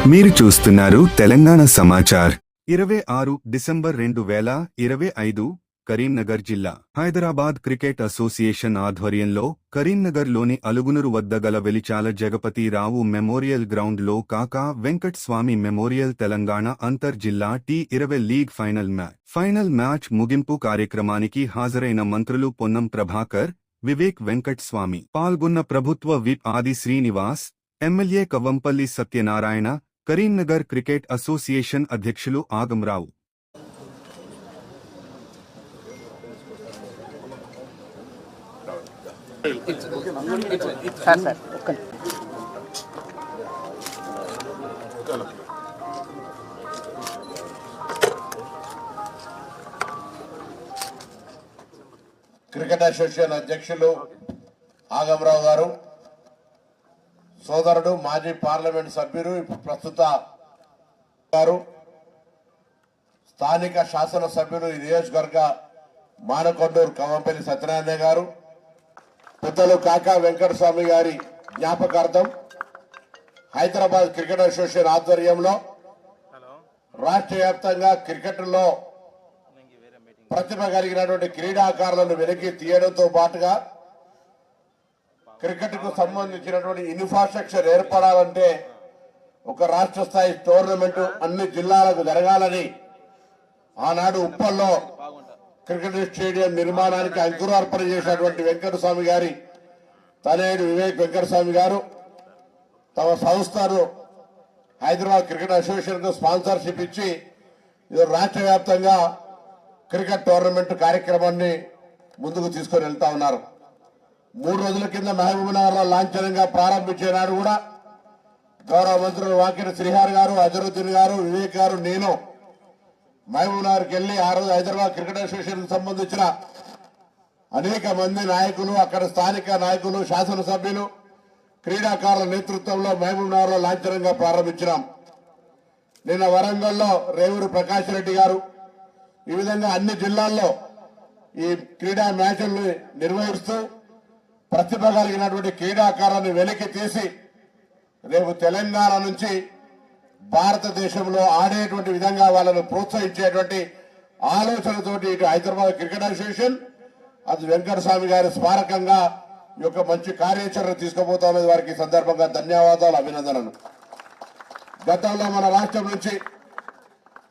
మీరు చూస్తున్నారు తెలంగాణ సమాచార్ 26 డిసెంబర్ 2025 కరీంనగర్ జిల్లా హైదరాబాద్ క్రికెట్ అసోసియేషన్ ఆధ్వర్యంలో కరీంనగర్లోని అలుగునురు వద్ద గల వెలిచాల జగపతి రావు మెమోరియల్ గ్రౌండ్లో కాకా వెంకట్ స్వామి మెమోరియల్ తెలంగాణ అంతర్ జిల్లా T20 లీగ్ ఫైనల్ మ్యాచ్ ముగింపు కార్యక్రమానికి హాజరైన మంత్రులు పొన్నం ప్రభాకర్, వివేక్ వెంకట్ స్వామి పాల్గొన్న ప్రభుత్వ విప్ ఆది Srinivas, MLA Kavvampalli Satyanarayana, Karimnagar cricket association అధ్యక్షులు ఆగంరావు. క్రికెట్ అసోసియేషన్ అధ్యక్షులు ఆగంరావు గారు, సోదరుడు మాజీ పార్లమెంట్ సభ్యులు ప్రస్తుత గారు, స్థానిక శాసన సభ్యులు ఈ నియోజకవర్గ మానకొండూరు కవ్వంపల్లి సత్యనారాయణ గారు, పెద్దలు కాకా వెంకటస్వామి గారి జ్ఞాపకార్థం హైదరాబాద్ క్రికెట్ అసోసియేషన్ ఆధ్వర్యంలో రాష్ట్ర వ్యాప్తంగా క్రికెట్లో ప్రతిభ కలిగినటువంటి క్రీడాకారులను వెనక్కి తీయడంతో పాటుగా క్రికెట్ కు సంబంధించినటువంటి ఇన్ఫ్రాస్ట్రక్చర్ ఏర్పడాలంటే ఒక రాష్ట్ర స్థాయి టోర్నమెంట్ అన్ని జిల్లాలకు జరగాలని ఆనాడు ఉప్పల్లో క్రికెట్ స్టేడియం నిర్మాణానికి అంకురార్పణ చేసినటువంటి వెంకటస్వామి గారి తనయుడు వివేక్ వెంకటస్వామి గారు తమ సంస్థను హైదరాబాద్ క్రికెట్ అసోసియేషన్ కు స్పాన్సర్షిప్ ఇచ్చి ఇది రాష్ట్ర వ్యాప్తంగా క్రికెట్ టోర్నమెంట్ కార్యక్రమాన్ని ముందుకు తీసుకొని వెళ్తా ఉన్నారు. 3 రోజుల కింద మహబూబ్నగర్ లో లాంఛనంగా ప్రారంభించే నాడు కూడా గౌరవ మంత్రులు వాకిటి శ్రీహరి గారు, అజరుద్దీన్ గారు, వివేక్ గారు, నేను మహబూబ్నగర్కి వెళ్లి ఆ రోజు హైదరాబాద్ క్రికెట్ అసోసియేషన్ సంబంధించిన అనేక మంది నాయకులు, అక్కడ స్థానిక నాయకులు, శాసనసభ్యులు, క్రీడాకారుల నేతృత్వంలో మహబూబ్నగర్ లో లాంఛనంగా ప్రారంభించినాం. నిన్న వరంగల్లో రేవూరు ప్రకాష్ రెడ్డి గారు ఈ విధంగా అన్ని జిల్లాల్లో ఈ క్రీడా మ్యాచ్లను నిర్వహిస్తూ ప్రతిభ కలిగినటువంటి క్రీడాకారులను వెలికి తీసి రేపు తెలంగాణ నుంచి భారతదేశంలో ఆడేటువంటి విధంగా వాళ్ళను ప్రోత్సహించేటువంటి ఆలోచనతోటి ఇటు హైదరాబాద్ క్రికెట్ అసోసియేషన్ అది వెంకటస్వామి గారి స్మారకంగా ఈ యొక్క మంచి కార్యాచరణ తీసుకుపోతామని వారికి సందర్భంగా ధన్యవాదాలు, అభినందనలు. గతంలో మన రాష్ట్రం నుంచి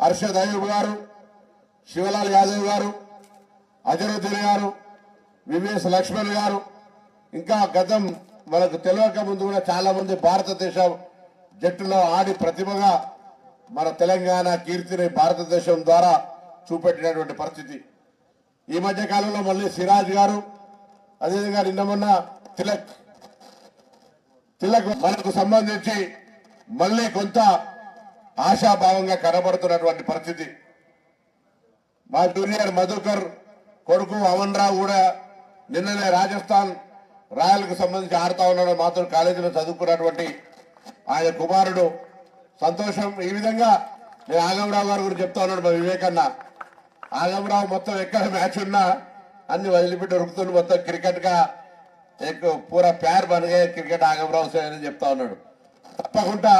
అర్షద్ అయూబ్ గారు, శివలాల్ యాదవ్ గారు, అజరుద్దీన్ గారు, వివిఎస్ లక్ష్మణ్ గారు, ఇంకా గతం మనకు తెలియక ముందు కూడా చాలా మంది భారతదేశ జట్టులో ఆడి ప్రతిభగా మన తెలంగాణ కీర్తిని భారతదేశం ద్వారా చూపెట్టినటువంటి పరిస్థితి. ఈ మధ్య కాలంలో మళ్ళీ సిరాజ్ గారు, అదేవిధంగా నిన్న మొన్న తిలక్ మనకు సంబంధించి మళ్ళీ కొంత ఆశాభావంగా కనబడుతున్నటువంటి పరిస్థితి. మా జూనియర్ మధుకర్ కొడుకు అమన్ రావు కూడా నిన్ననే రాజస్థాన్ రాయల్ కు సంబంధించి ఆడుతా ఉన్నాడు. మాతో కాలేజీలో చదువుకున్నటువంటి ఆయన కుమారుడు సంతోషం. ఈ విధంగా నేను ఆగంరావు గారి గురించి చెప్తా ఉన్నాడు మా వివేకన్న. ఆగంరావు మొత్తం ఎక్కడ మ్యాచ్ ఉన్నా అన్ని వదిలిపెట్టి ఉరుకుతుంది, మొత్తం క్రికెట్ గా పూరా ప్యార్ బనగే క్రికెట్ ఆగంరావు అని చెప్తా ఉన్నాడు. తప్పకుండా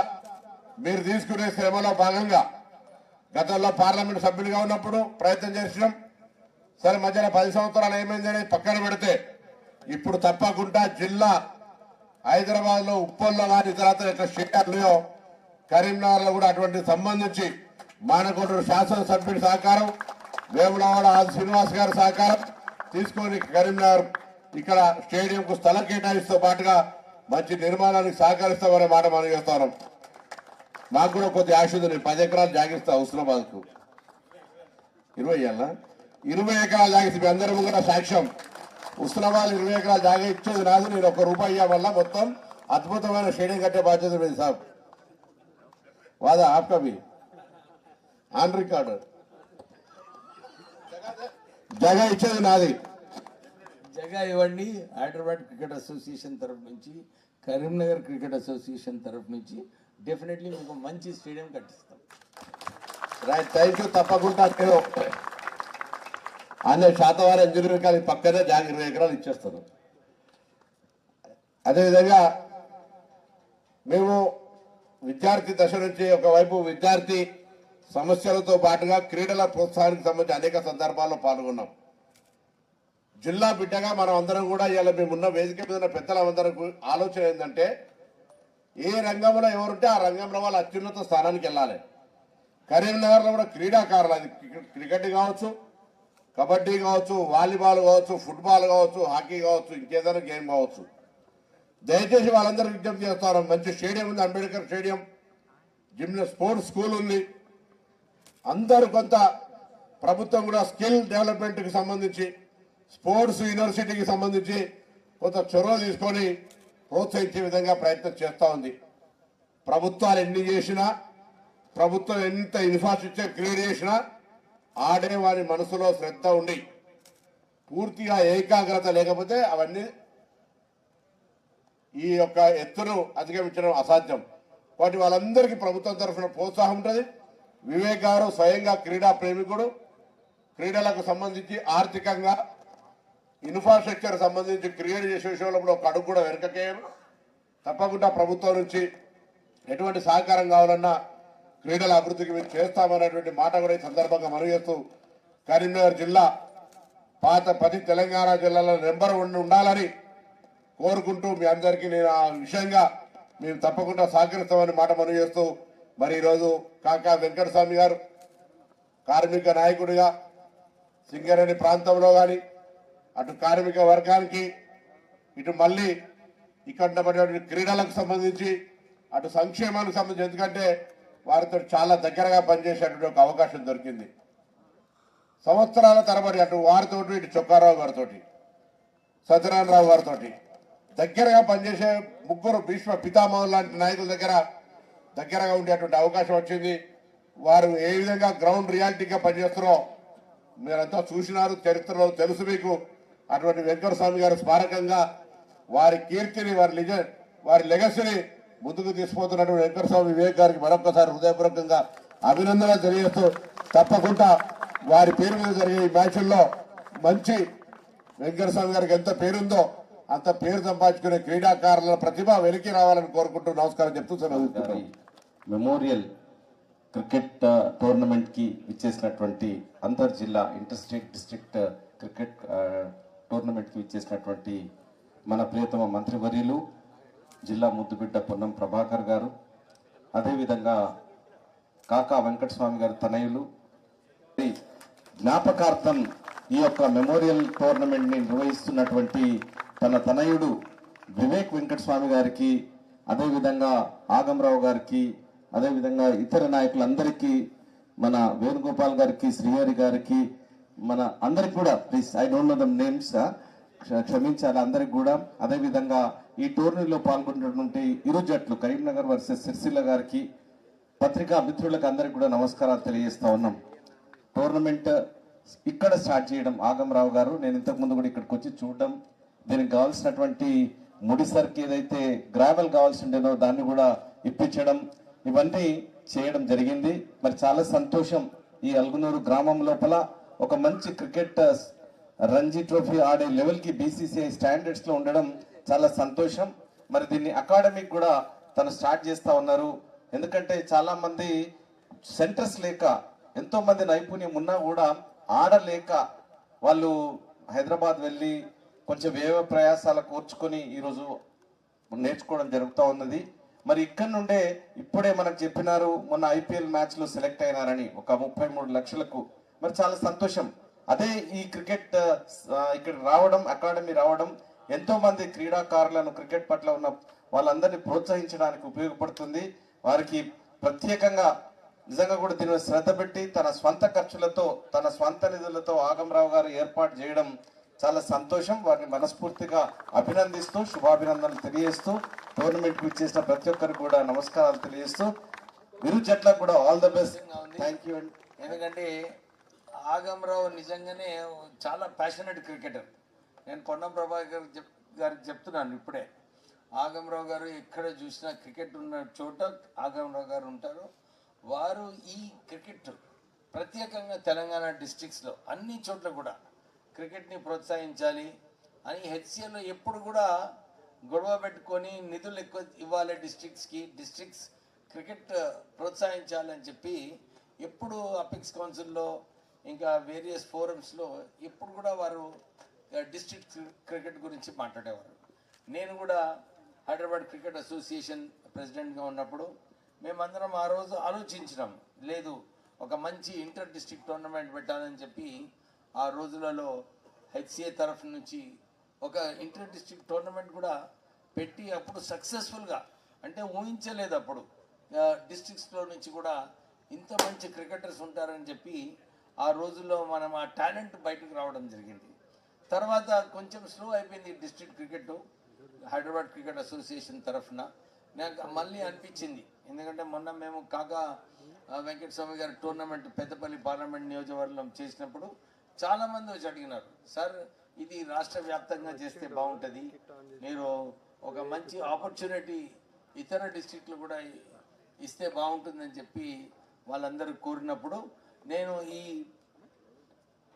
మీరు తీసుకునే శ్రమలో భాగంగా గతంలో పార్లమెంట్ సభ్యులుగా ఉన్నప్పుడు ప్రయత్నం చేసినాం. సరే మధ్యన 10 సంవత్సరాలు ఏమైందని పక్కన పెడితే ఇప్పుడు తప్పకుండా జిల్లా హైదరాబాద్ లో ఉప్పల్లో కానీ ఇతర స్టేడియాల్లో కరీంనగర్ లో కూడా అటువంటి సంబంధించి మానకొండూరు శాసనసభ్యుడి సహకారం, వేములవాడ ఆది శ్రీనివాస్ గారి సహకారం తీసుకొని కరీంనగర్ ఇక్కడ స్టేడియం కు స్థలం కేటాయిస్తూ పాటుగా మంచి నిర్మాణానికి సహకరిస్తామనే మాట మనం చేస్తా ఉన్నాం. నాకు కూడా కొద్ది ఆశ ఉంది, 10 ఎకరాలు జాగిస్తా హుస్నాబాద్ కు. 20 ఎకరాలు జాగిస్తే మీ అందరం కూడా సాక్ష్యం. హుస్నాబాద్ 20 ఎకరాలు జాగా ఇచ్చేది రాదు, నేను ₹1 వల్ల మొత్తం అద్భుతమైన స్టేడియం కట్టే బాధ్యత మీద సాబ్ వాదా ఆప్కా भी ఆన్ రికార్డు. జగ ఇచ్చేది నాది. జగ ఇవ్వండి. హైదరాబాద్ క్రికెట్ అసోసియేషన్ తరఫు నుంచి, కరీంనగర్ క్రికెట్ అసోసియేషన్ తరఫు నుంచి డెఫినెట్లీ మీకు మంచి స్టేడియం కట్టిస్తాం. Right, thank you. తప్పకుండా నేను అనే శాతవారి ఇంజనీరింగ్ కాలేజ్ పక్కనే 20 ఎకరాలు ఇచ్చేస్తాను. అదేవిధంగా మేము విద్యార్థి దశ నుంచి ఒకవైపు విద్యార్థి సమస్యలతో పాటుగా క్రీడల ప్రోత్సాహానికి సంబంధించి అనేక సందర్భాల్లో పాల్గొన్నాం. జిల్లా బిడ్డగా మనం అందరం కూడా ఇవాళ మేమున్న వేదిక మీద ఉన్న పెద్దలందరం ఆలోచన ఏంటంటే ఏ రంగంలో ఎవరుంటే ఆ రంగంలో వాళ్ళు అత్యున్నత స్థానానికి వెళ్ళాలి. కరీంనగర్లో కూడా క్రీడాకారులు, అది క్రికెట్ కావచ్చు, కబడ్డీ కావచ్చు, వాలీబాల్ కావచ్చు, ఫుట్బాల్ కావచ్చు, హాకీ కావచ్చు, ఇంకేదైనా గేమ్ కావచ్చు, దయచేసి వాళ్ళందరూ విజ్ఞప్తి చేస్తారు. మంచి స్టేడియం ఉంది, అంబేద్కర్ స్టేడియం, స్పోర్ట్స్ స్కూల్ ఉంది. అందరూ కొంత ప్రభుత్వం కూడా స్కిల్ డెవలప్మెంట్కి సంబంధించి, స్పోర్ట్స్ యూనివర్సిటీకి సంబంధించి కొంత చొరవ తీసుకొని ప్రోత్సహించే విధంగా ప్రయత్నం చేస్తూ ఉంది. ప్రభుత్వాలు ఎన్ని చేసినా, ప్రభుత్వం ఎంత ఇన్ఫ్రాస్ట్రక్చర్ క్రియేట్ చేసినా ఆడే వారి మనసులో శ్రద్ధ ఉండి పూర్తిగా ఏకాగ్రత లేకపోతే అవన్నీ ఈ యొక్క ఎత్తును అధిగమించడం అసాధ్యం. వాటి వాళ్ళందరికీ ప్రభుత్వం తరఫున ప్రోత్సాహం ఉంటుంది. వివేక్ గారు స్వయంగా క్రీడా ప్రేమికుడు, క్రీడలకు సంబంధించి ఆర్థికంగా ఇన్ఫ్రాస్ట్రక్చర్ సంబంధించి క్రియేట్ చేసే విషయంలో కూడా ఒక అడుగు కూడా వెనకకేయరు. తప్పకుండా ప్రభుత్వం నుంచి ఎటువంటి సహకారం కావాలన్నా క్రీడల అభివృద్ధికి మేము చేస్తామనేటువంటి మాట కూడా ఈ సందర్భంగా మనవి చేస్తూ, కరీంనగర్ జిల్లా పాత 10 తెలంగాణ జిల్లాలో నెంబర్ 1 ఉండాలని కోరుకుంటూ మీ అందరికీ నేను ఆ విషయంగా మేము తప్పకుండా సహకరిస్తామని మాట మనవి చేస్తూ, మరి ఈరోజు కాకా వెంకటస్వామి గారు కార్మిక నాయకుడిగా సింగరేణి ప్రాంతంలో కానీ అటు కార్మిక వర్గానికి, ఇటు మళ్ళీ ఇక్కడ క్రీడలకు సంబంధించి, అటు సంక్షేమానికి సంబంధించి, ఎందుకంటే వారితో చాలా దగ్గరగా పనిచేసేటువంటి ఒక అవకాశం దొరికింది. సంవత్సరాల తరబడి అటు వారితో, ఇటు చొక్కారావు గారితో, సత్యనారాయణరావు గారితో దగ్గరగా పనిచేసే ముగ్గురు భీష్మ పితామహులు లాంటి నాయకుల దగ్గరగా ఉండేటువంటి అవకాశం వచ్చింది. వారు ఏ విధంగా గ్రౌండ్ రియాలిటీగా పనిచేస్తారో మీరంతా చూసినారు, చరిత్రలో తెలుసు మీకు. అటువంటి వెంకటస్వామి గారి స్మారకంగా వారి కీర్తిని, వారి లెగసీని ముందుకు తీసుకుపోతున్నటువంటి వెంకటస్వామి వివేక్ గారికి మరొకసారి హృదయపూర్వకంగా అభినందనలు తెలియజేస్తూ, తప్పకుండా వారి పేరు మీద జరిగే ఈ మ్యాచ్ల్లో మంచి వెంకటస్వామి గారికి ఎంత పేరుందో అంత పేరు సంపాదించుకునే క్రీడాకారుల ప్రతిభ వెలికి రావాలని కోరుకుంటూ నమస్కారం చెప్తూ సెలవు. మెమోరియల్ క్రికెట్ టోర్నమెంట్ కి విచ్చేసినటువంటి అంతర్ జిల్లా inter state district cricket tournament కి విచ్చేసినటువంటి మన ప్రియతమ మంత్రివర్యులు జిల్లా ముద్దుబిడ్డ పొన్నం ప్రభాకర్ గారు, అదేవిధంగా కాకా వెంకటస్వామి గారు తనయులు, జ్ఞాపకార్థం ఈ యొక్క మెమోరియల్ టోర్నమెంట్ ని నిర్వహిస్తున్నటువంటి తన తనయుడు వివేక్ వెంకటస్వామి గారికి, అదేవిధంగా ఆగంరావు గారికి, అదేవిధంగా ఇతర నాయకులందరికీ, మన వేణుగోపాల్ గారికి, శ్రీహరి గారికి, మన అందరికి కూడా, please I don't know the names, క్షమించాలి అందరికి కూడా. అదేవిధంగా ఈ టోర్నీలో పాల్గొన్నటువంటి ఇరు జట్లు కరీంనగర్ వర్సెస్ సిరిసిల్ల గారికి, పత్రికా మిత్రులకు అందరికి కూడా నమస్కారాలు తెలియజేస్తా ఉన్నాం. టోర్నమెంట్ ఇక్కడ స్టార్ట్ చేయడం ఆగంరావు గారు, నేను ఇంతకుముందు కూడా ఇక్కడికి వచ్చి చూడడం, దీనికి కావాల్సినటువంటి ముడిసరికి ఏదైతే గ్రావెల్ కావాల్సి ఉండేనో దాన్ని కూడా ఇప్పించడం, ఇవన్నీ చేయడం జరిగింది. మరి చాలా సంతోషం. ఈ అల్గునూరు గ్రామం లోపల ఒక మంచి క్రికెట్ రంజీ ట్రోఫీ ఆడే లెవెల్కి BCCI స్టాండర్డ్స్ లో ఉండడం చాలా సంతోషం. మరి దీన్ని అకాడమిక్ కూడా తను స్టార్ట్ చేస్తా ఉన్నారు. ఎందుకంటే చాలా మంది సెంటర్స్ లేక, ఎంతో మంది నైపుణ్యం ఉన్నా కూడా ఆడలేక వాళ్ళు హైదరాబాద్ వెళ్ళి కొంచెం వ్యయ ప్రయాసాలు కూర్చుకొని ఈరోజు నేర్చుకోవడం జరుగుతూ ఉన్నది. మరి ఇక్కడ నుండే ఇప్పుడే మనకు చెప్పినారు, మొన్న IPL మ్యాచ్ లో సెలెక్ట్ అయినారని ఒక 33 లక్షలకు. మరి చాలా సంతోషం. అదే ఈ క్రికెట్ ఇక్కడ రావడం, అకాడమీ రావడం ఎంతో మంది క్రీడాకారులను, క్రికెట్ పట్ల ఉన్న వాళ్ళందరినీ ప్రోత్సహించడానికి ఉపయోగపడుతుంది. వారికి ప్రత్యేకంగా నిజంగా కూడా దీని శ్రద్ధ పెట్టి తన స్వంత ఖర్చులతో, తన స్వంత నిధులతో ఆగంరావు గారు ఏర్పాటు చేయడం చాలా సంతోషం. వారిని మనస్ఫూర్తిగా అభినందిస్తూ, శుభాభినందనలు తెలియజేస్తూ, టోర్నమెంట్ కి చేసిన ప్రతి ఒక్కరికి కూడా నమస్కారాలు తెలియజేస్తూ, ఇరు జట్లకు కూడా all the best. Thank you. ఎందుకంటే ఆగంరావు నిజంగానే చాలా ప్యాషనెట్ క్రికెటర్. నేను పొన్నం ప్రభాకర్ గారికి చెప్తున్నాను ఇప్పుడే, ఆగంరావు గారు ఎక్కడ చూసినా క్రికెట్ ఉన్న చోట ఆగంరావు గారు ఉంటారు. వారు ఈ క్రికెట్ ప్రత్యేకంగా తెలంగాణ డిస్ట్రిక్ట్స్లో అన్ని చోట్ల కూడా క్రికెట్ని ప్రోత్సహించాలి అని HCLలో ఎప్పుడు కూడా గొడవ పెట్టుకొని నిధులు ఎక్కువ ఇవ్వాలి డిస్ట్రిక్ట్స్ క్రికెట్ ప్రోత్సహించాలని చెప్పి ఎప్పుడు అపెక్స్ కౌన్సిల్లో ఇంకా వేరియస్ ఫోరమ్స్లో ఎప్పుడు కూడా వారు డిస్ట్రిక్ట్ క్రికెట్ గురించి మాట్లాడేవారు. నేను కూడా హైదరాబాద్ క్రికెట్ అసోసియేషన్ ప్రెసిడెంట్గా ఉన్నప్పుడు మేమందరం ఆ రోజు ఆలోచించినాం, లేదు ఒక మంచి ఇంటర్ డిస్ట్రిక్ట్ టోర్నమెంట్ పెట్టాలని చెప్పి ఆ రోజులలో హెచ్సిఏ తరఫు నుంచి ఒక ఇంటర్ డిస్ట్రిక్ట్ టోర్నమెంట్ కూడా పెట్టి అప్పుడు సక్సెస్ఫుల్గా, అంటే ఊహించలేదు అప్పుడు డిస్ట్రిక్ట్స్లో నుంచి కూడా ఇంత మంచి క్రికెటర్స్ ఉంటారని చెప్పి ఆ రోజుల్లో మనం ఆ టాలెంట్ బయటకు రావడం జరిగింది. తర్వాత కొంచెం స్లో అయిపోయింది district cricket Hyderabad cricket association తరఫున. నాకు మళ్ళీ అనిపించింది, ఎందుకంటే మొన్న మేము కాకా వెంకటస్వామి గారి టోర్నమెంట్ పెద్దపల్లి పార్లమెంట్ నియోజకవర్గంలో చేసినప్పుడు చాలామంది వచ్చి అడిగినారు, సార్ ఇది రాష్ట్ర వ్యాప్తంగా చేస్తే బాగుంటుంది, మీరు ఒక మంచి ఆపర్చునిటీ ఇతర డిస్ట్రిక్ట్లు కూడా ఇస్తే బాగుంటుందని చెప్పి వాళ్ళందరూ కోరినప్పుడు నేను ఈ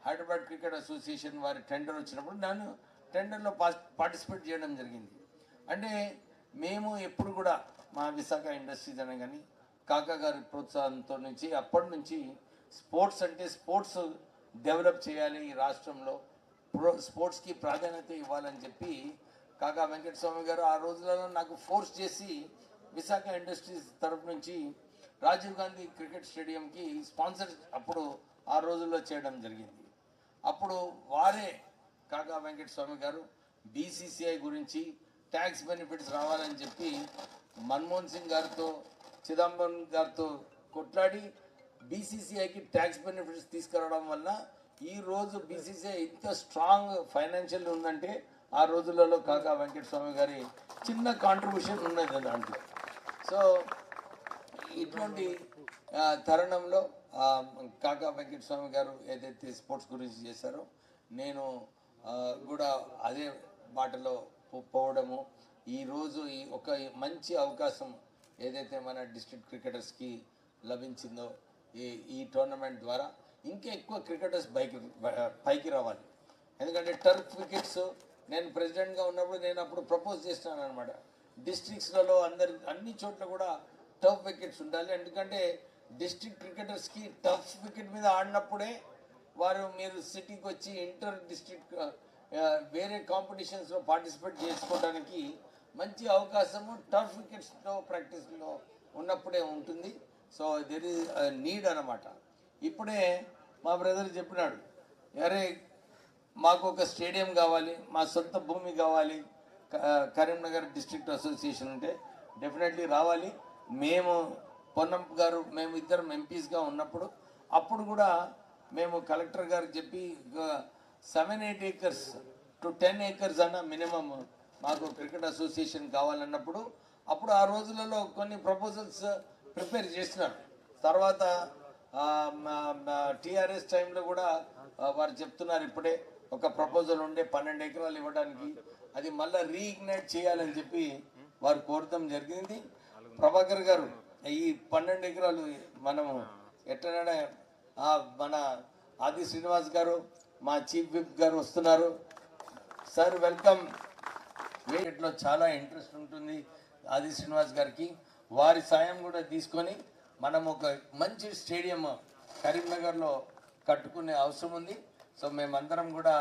హైదరాబాద్ క్రికెట్ అసోసియేషన్ వారి టెండర్ వచ్చినప్పుడు నేను టెండర్లో పార్టిసిపేట్ చేయడం జరిగింది. అంటే మేము ఎప్పుడు కూడా మా విశాఖ ఇండస్ట్రీస్ అనే కానీ కాకా గారి ప్రోత్సాహంతో నుంచి అప్పటి నుంచి స్పోర్ట్స్ అంటే స్పోర్ట్స్ డెవలప్ చేయాలి ఈ రాష్ట్రంలో, స్పోర్ట్స్కి ప్రాధాన్యత ఇవ్వాలని చెప్పి కాకా వెంకటస్వామి గారు ఆ రోజులలో నాకు ఫోర్స్ చేసి విశాఖ ఇండస్ట్రీస్ తరఫు నుంచి రాజీవ్ గాంధీ క్రికెట్ స్టేడియంకి స్పాన్సర్ అప్పుడు ఆ రోజుల్లో చేయడం జరిగింది. అప్పుడు వారే కాకా వెంకటస్వామి గారు బీసీసీఐ గురించి ట్యాక్స్ బెనిఫిట్స్ రావాలని చెప్పి మన్మోహన్ సింగ్ గారితో చిదంబరం గారితో కొట్లాడి బీసీసీఐకి ట్యాక్స్ బెనిఫిట్స్ తీసుకురావడం వల్ల ఈ రోజు బీసీసీఐ ఇంత స్ట్రాంగ్ ఫైనాన్షియల్ ఉందంటే ఆ రోజులలో కాకా వెంకటస్వామి గారి చిన్న కాంట్రిబ్యూషన్ ఉన్నది దాంట్లో. సో ఇటువంటి తరుణంలో కాకా వెంకటస్వామి గారు ఏదైతే స్పోర్ట్స్ గురించి చేశారో నేను కూడా అదే బాటలో పోవడము, ఈరోజు ఈ ఒక మంచి అవకాశం ఏదైతే మన డిస్ట్రిక్ట్ క్రికెటర్స్కి లభించిందో ఈ టోర్నమెంట్ ద్వారా ఇంకా ఎక్కువ క్రికెటర్స్ పైకి రావాలి. ఎందుకంటే టర్ఫ్ వికెట్స్ నేను ప్రెసిడెంట్గా ఉన్నప్పుడు నేను అప్పుడు ప్రపోజ్ చేస్తున్నాను అనమాట, డిస్ట్రిక్ట్స్లలో అన్ని చోట్ల కూడా టఫ్ వికెట్స్ ఉండాలి. ఎందుకంటే డిస్ట్రిక్ట్ క్రికెటర్స్కి టఫ్ వికెట్ మీద ఆడినప్పుడే వారు మీరు సిటీకి వచ్చి ఇంటర్ డిస్ట్రిక్ట్ వేరే కాంపిటీషన్స్లో పార్టిసిపేట్ చేసుకోవడానికి మంచి అవకాశము టఫ్ వికెట్స్లో ప్రాక్టీస్లో ఉన్నప్పుడే ఉంటుంది. సో దెర్ ఈజ్ నీడ్ అన్నమాట. ఇప్పుడే మా బ్రదర్ చెప్పినాడు, అరే మాకు ఒక స్టేడియం కావాలి, మా సొంత భూమి కావాలి, కరీంనగర్ డిస్ట్రిక్ట్ అసోసియేషన్ ఉంటే డెఫినెట్లీ రావాలి. మేము పొన్నం గారు మేము ఇద్దరం ఎంపీస్గా ఉన్నప్పుడు అప్పుడు కూడా మేము కలెక్టర్ గారికి చెప్పి 7-8 acres to 10 acres అన్న మినిమం మాకు క్రికెట్ అసోసియేషన్ కావాలన్నప్పుడు అప్పుడు ఆ రోజులలో కొన్ని ప్రపోజల్స్ ప్రిపేర్ చేసినారు. తర్వాత టీఆర్ఎస్ టైంలో కూడా వారు చెప్తున్నారు ఇప్పుడే ఒక ప్రపోజల్ ఉండే 12 ఎకరాలు ఇవ్వడానికి, అది మళ్ళీ రీఇగ్నైట్ చేయాలని చెప్పి వారు కోరటం జరిగింది. ప్రభాకర్ గారు ఈ 12 ఎకరాలు మనము ఎట్లనే మన ఆది శ్రీనివాస్ గారు మా చీఫ్ విప్ గారు వస్తున్నారు. Sir welcome. వీటిలో చాలా ఇంట్రెస్ట్ ఉంటుంది ఆది శ్రీనివాస్ గారికి, వారి సాయం కూడా తీసుకొని మనం ఒక మంచి స్టేడియం కరీంనగర్లో కట్టుకునే అవసరం ఉంది. సో మేమందరం కూడా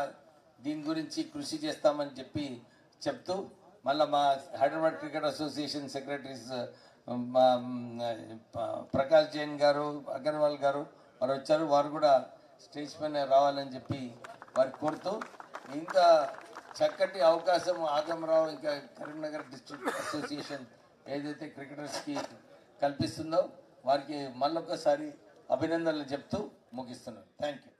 దీని గురించి కృషి చేస్తామని చెప్తూ మళ్ళీ మా Hyderabad cricket association secretaries Prakash Jain గారు, అగర్వాల్ గారు వారు వచ్చారు, వారు కూడా స్టేజ్ పైన రావాలని చెప్పి వారికి కోరుతూ ఇంత చక్కటి అవకాశం ఆగమరావు ఇంకా కరీంనగర్ డిస్ట్రిక్ట్ అసోసియేషన్ ఏదైతే క్రికెటర్స్కి కల్పిస్తుందో వారికి మళ్ళొకసారి అభినందనలు చెప్తూ ముగిస్తున్నాను. Thank you.